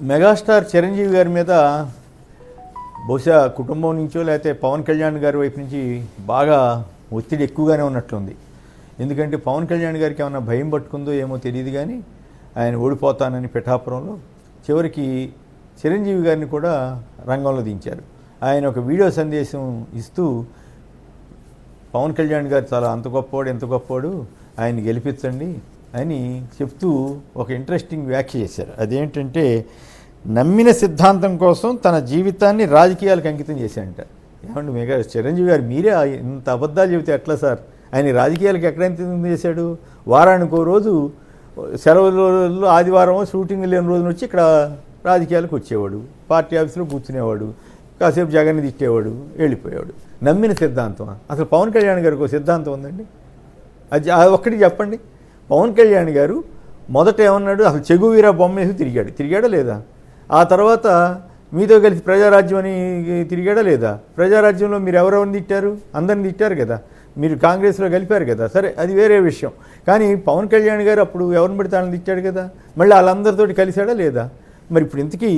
Megastar Chiranjeevi గారి మీద బహుశా కుటుంబం నుంచో లేకపోతే పవన్ కళ్యాణ్ గారి వైపు నుంచి బాగా ఒత్తిడి ఎక్కువగానే ఉన్నట్లుంది. ఎందుకంటే పవన్ కళ్యాణ్ గారికి ఏమైనా భయం పట్టుకుందో ఏమో తెలియదు, కానీ ఆయన ఓడిపోతానని పిఠాపురంలో చివరికి చిరంజీవి గారిని కూడా రంగంలో దించారు. ఆయన ఒక వీడియో సందేశం ఇస్తూ పవన్ కళ్యాణ్ గారు చాలా అంత గొప్పవాడు ఎంత గొప్పవాడు, ఆయన్ని గెలిపించండి అని చెప్తూ ఒక ఇంట్రెస్టింగ్ వ్యాఖ్య చేశారు. అదేంటంటే, నమ్మిన సిద్ధాంతం కోసం తన జీవితాన్ని రాజకీయాలకు అంకితం చేశాడంట. ఏమంటే మెగా చిరంజీవి గారు మీరే ఇంత అబద్ధాలు చెబితే ఎట్లా సార్? ఆయన రాజకీయాలకు ఎక్కడ అంకితం చేశాడు? వారానికి ఓ రోజు సెలవులలో ఆదివారం షూటింగ్ లేని రోజున వచ్చి ఇక్కడ రాజకీయాలకు వచ్చేవాడు, పార్టీ ఆఫీసులో కూర్చునేవాడు, కాసేపు జగన్ని తిట్టేవాడు, వెళ్ళిపోయేవాడు. నమ్మిన సిద్ధాంతం. అసలు పవన్ కళ్యాణ్ గారికి ఒక సిద్ధాంతం ఉందండి, అది ఒక్కటి చెప్పండి. పవన్ కళ్యాణ్ గారు మొదట ఏమన్నాడు? అసలు చెగువీరా బొమ్మ వేసి తిరిగాడా లేదా? ఆ తర్వాత మీతో కలిసి ప్రజారాజ్యం అని తిరిగాడా లేదా? ప్రజారాజ్యంలో మీరు ఎవరెవరిని తిట్టారు? అందరిని తిట్టారు కదా, మీరు కాంగ్రెస్లో కలిపారు కదా, సరే అది వేరే విషయం. కానీ పవన్ కళ్యాణ్ గారు అప్పుడు ఎవరిని పడితే వాళ్ళని తిట్టాడు కదా, మళ్ళీ వాళ్ళందరితోటి కలిశాడా లేదా? మరి ఇప్పుడు ఇంతకీ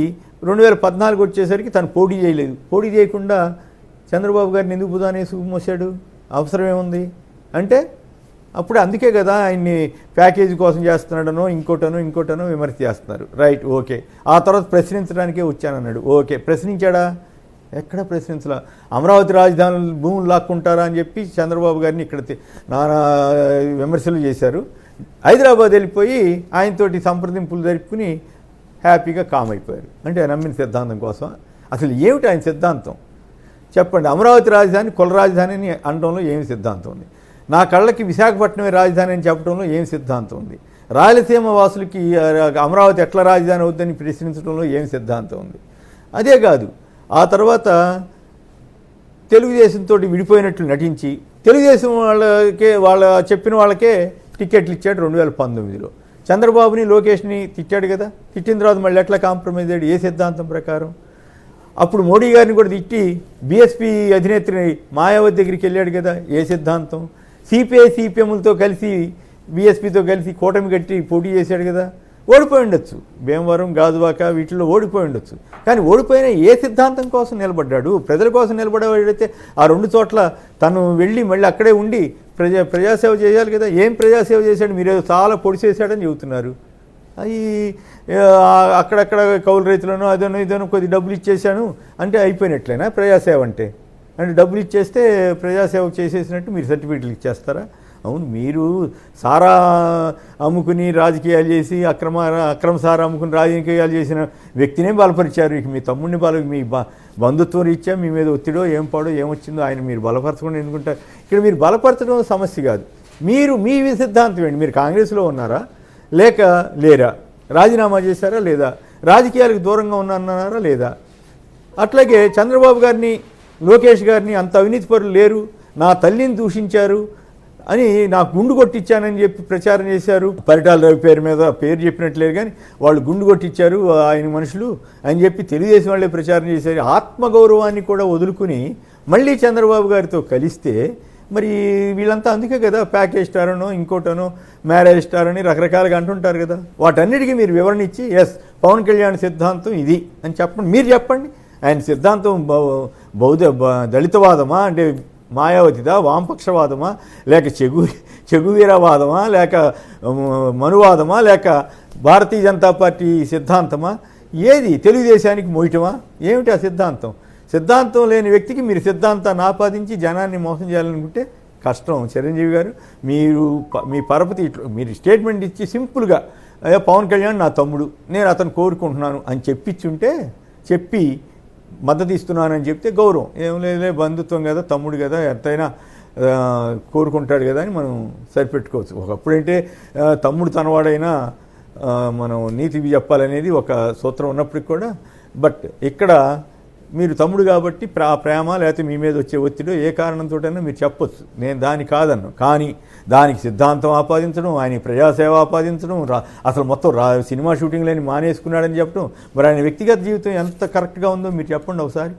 2014 వచ్చేసరికి తను పోటీ చేయలేదు. పోటీ చేయకుండా చంద్రబాబు గారిని ఎందుకు బుధానేసి మోసాడు? అవసరం ఏముంది అంటే? అప్పుడు అందుకే కదా ఆయన్ని ప్యాకేజీ కోసం చేస్తున్నాడనో ఇంకోటనో విమర్శ చేస్తున్నారు. Right, okay. ఆ తర్వాత ప్రశ్నించడానికే వచ్చానన్నాడు. ఓకే, ప్రశ్నించాడా? ఎక్కడ ప్రశ్నించలా. అమరావతి రాజధాని భూములు లాక్కుంటారా అని చెప్పి చంద్రబాబు గారిని ఇక్కడ నానా విమర్శలు చేశారు. హైదరాబాద్ వెళ్ళిపోయి ఆయనతోటి సంప్రదింపులు జరుపుకుని హ్యాపీగా కామ్ అయిపోయారు. అంటే నమ్మిన సిద్ధాంతం కోసం. అసలు ఏమిటి ఆయన సిద్ధాంతం చెప్పండి? అమరావతి రాజధాని కుల రాజధాని అని అనడంలో ఏమి సిద్ధాంతం ఉంది? నా కళ్ళకి విశాఖపట్నమే రాజధాని అని చెప్పడంలో ఏం సిద్ధాంతం ఉంది? రాయలసీమ వాసులకి అమరావతి ఎట్లా రాజధాని అవుద్దని ప్రశ్నించడంలో ఏం సిద్ధాంతం ఉంది? అదే కాదు, ఆ తర్వాత తెలుగుదేశంతో విడిపోయినట్లు నటించి తెలుగుదేశం వాళ్ళ చెప్పిన వాళ్ళకే టికెట్లు ఇచ్చాడు 2019లో. చంద్రబాబుని లోకేష్ని తిట్టాడు కదా, తిట్టిన తర్వాత మళ్ళీ ఎట్లా కాంప్రమైజ్ అయ్యాడు? ఏ సిద్ధాంతం ప్రకారం? అప్పుడు మోడీ గారిని కూడా తిట్టి బీఎస్పీ అధినేత్రిని మాయావతి దగ్గరికి వెళ్ళాడు కదా, ఏ సిద్ధాంతం? సిపిఐ సిపిఎంలతో కలిసి బీఎస్పీతో కలిసి కూటమి కట్టి పోటీ చేశాడు కదా, ఓడిపోయి ఉండొచ్చు. భీమవరం, గాజువాక వీటిల్లో ఓడిపోయి ఉండొచ్చు. కానీ ఓడిపోయిన ఏ సిద్ధాంతం కోసం నిలబడ్డాడు? ప్రజల కోసం నిలబడేవాడైతే ఆ 2 చోట్ల తను వెళ్ళి మళ్ళీ అక్కడే ఉండి ప్రజాసేవ చేయాలి కదా. ఏం ప్రజాసేవ చేశాడు? మీరేదో చాలా పొడి చేశాడని చెబుతున్నారు. అది అక్కడక్కడ కౌలు రైతులను ఇదనో కొద్ది డబ్బులు ఇచ్చేసాను అంటే అయిపోయినట్లేనా ప్రజాసేవ అంటే? డబ్బులు ఇచ్చేస్తే ప్రజాసేవ చేసేసినట్టు మీరు సర్టిఫికెట్లు ఇచ్చేస్తారా? అవును, మీరు సారా అమ్ముకుని రాజకీయాలు చేసి అక్రమ సారా అమ్ముకుని రాజకీయాలు చేసిన వ్యక్తినే బలపరిచారు. ఇక మీ తమ్ముడిని మీ బంధుత్వం రీత్యా మీ మీద ఒత్తిడో ఏం పాడో ఏమొచ్చిందో ఆయన మీరు బలపరచకుండా ఎన్నుకుంటారు. ఇక్కడ మీరు బలపరచడం సమస్య కాదు. మీ సిద్ధాంతం ఏంటి? మీరు కాంగ్రెస్లో ఉన్నారా లేరా? రాజీనామా చేశారా లేదా? రాజకీయాలకు దూరంగా ఉన్నారా లేదా? అట్లాగే చంద్రబాబు గారిని, లోకేష్ గారిని అంత అవినీతి పరులు లేరు, నా తల్లిని దూషించారు అని నాకు గుండు కొట్టించానని చెప్పి ప్రచారం చేశారు. పరిటాల రవి పేరు చెప్పినట్లేదు, కానీ వాళ్ళు గుండు కొట్టించారు ఆయన మనుషులు అని చెప్పి తెలుగుదేశం వాళ్ళే ప్రచారం చేశారు. ఆత్మగౌరవాన్ని కూడా వదులుకుని మళ్ళీ చంద్రబాబు గారితో కలిస్తే మరి వీళ్ళంతా అందుకే కదా ప్యాకేజ్ స్టార్ అనో ఇంకోటనో మ్యారేజ్ స్టార్ అని రకరకాలుగా అంటుంటారు కదా. వాటన్నిటికీ మీరు వివరణ ఇచ్చి ఎస్ పవన్ కళ్యాణ్ సిద్ధాంతం ఇది అని చెప్పండి. మీరు చెప్పండి, ఆయన సిద్ధాంతం దళితవాదమా, అంటే మాయావతిదా, వామపక్షవాదమా, లేక చెగువీరవాదమా, లేక మనువాదమా, లేక భారతీయ జనతా పార్టీ సిద్ధాంతమా? ఏది తెలుగుదేశానికి మోయటమా? ఏమిటి ఆ సిద్ధాంతం? సిద్ధాంతం లేని వ్యక్తికి మీరు సిద్ధాంతాన్ని ఆపాదించి జనాన్ని మోసం చేయాలనుకుంటే కష్టం. చిరంజీవి గారు, మీ పరపతి మీరు స్టేట్మెంట్ ఇచ్చి సింపుల్గా పవన్ కళ్యాణ్ నా తమ్ముడు, నేను అతను కోరుకుంటున్నాను అని చెప్పి మద్దతు ఇస్తున్నానని చెప్తే గౌరవం. ఏం లేదులే, బంధుత్వం కదా, తమ్ముడు కదా, ఎంతైనా కోరుకుంటాడు కదా అని మనం సరిపెట్టుకోవచ్చు. ఒకప్పుడంటే తమ్ముడు తనవాడైనా మనం నీతి చెప్పాలనేది ఒక సూత్రం ఉన్నప్పటికి కూడా, బట్ ఇక్కడ మీరు తమ్ముడు కాబట్టి ప్రేమ లేకపోతే మీ మీద వచ్చే ఒత్తిడి ఏ కారణంతోటైనా మీరు చెప్పొచ్చు, నేను దాన్ని కాదన్ను. కానీ దానికి సిద్ధాంతం ఆపాదించడం, ఆయన ప్రజాసేవ ఆపాదించడం, అసలు మొత్తం సినిమా షూటింగ్లని మానేసుకున్నాడని చెప్పడం, మరి ఆయన వ్యక్తిగత జీవితం ఎంత కరెక్ట్గా ఉందో మీరు చెప్పండి ఒకసారి.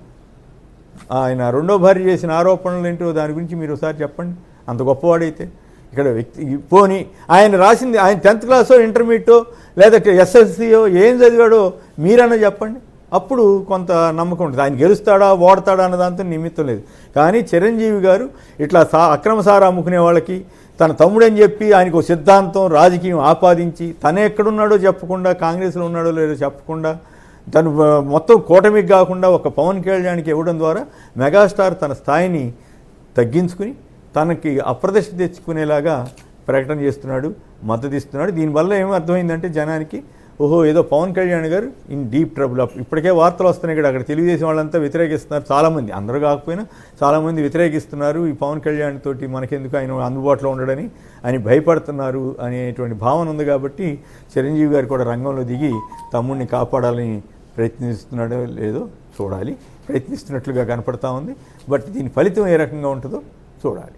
ఆయన 2వ భార్య చేసిన ఆరోపణలు ఏంటో దాని గురించి మీరు ఒకసారి చెప్పండి. అంత గొప్పవాడైతే ఇక్కడ వ్యక్తి పోని ఆయన రాసింది, ఆయన 10th క్లాసో ఇంటర్మీడియటో లేదా ఎస్ఎస్సియో ఏం చదివాడో మీరన్నా చెప్పండి. అప్పుడు కొంత నమ్మకం ఉంటుంది. ఆయన గెలుస్తాడా ఓడతాడా అన్న దాంతో నిమిత్తం లేదు. కానీ చిరంజీవి గారు ఇట్లా అక్రమ సారా అమ్ముకునే వాళ్ళకి తన తమ్ముడని చెప్పి ఆయనకు సిద్ధాంతం రాజకీయం ఆపాదించి తను ఎక్కడున్నాడో చెప్పకుండా, కాంగ్రెస్లో ఉన్నాడో లేదో చెప్పకుండా, తను మొత్తం కూటమికి కాకుండా ఒక పవన్ కళ్యాణ్కి ఇవ్వడం ద్వారా మెగాస్టార్ తన స్థాయిని తగ్గించుకుని తనకి అప్రదర్శ తెచ్చుకునేలాగా ప్రకటన చేస్తున్నాడు, మద్దతు ఇస్తున్నాడు. దీనివల్ల ఏమో అర్థమైందంటే జనానికి, ఓహో ఏదో పవన్ కళ్యాణ్ గారు ఇన్ డీప్ ట్రబుల్. ఇప్పటికే వార్తలు వస్తున్నాయి ఇక్కడ, అక్కడ తెలుగుదేశం వాళ్ళంతా వ్యతిరేకిస్తున్నారు. చాలామంది, అందరూ కాకపోయినా చాలామంది వ్యతిరేకిస్తున్నారు. ఈ పవన్ కళ్యాణ్ తోటి మనకెందుకు ఆయన అందుబాటులో ఉండడని అని భయపడుతున్నారు అనేటువంటి భావన ఉంది. కాబట్టి చిరంజీవి గారు కూడా రంగంలో దిగి తమ్ముడిని కాపాడాలని ప్రయత్నిస్తున్నాడో లేదో చూడాలి. ప్రయత్నిస్తున్నట్లుగా కనపడతా ఉంది. బట్ దీని ఫలితం ఏ రకంగా ఉంటుందో చూడాలి.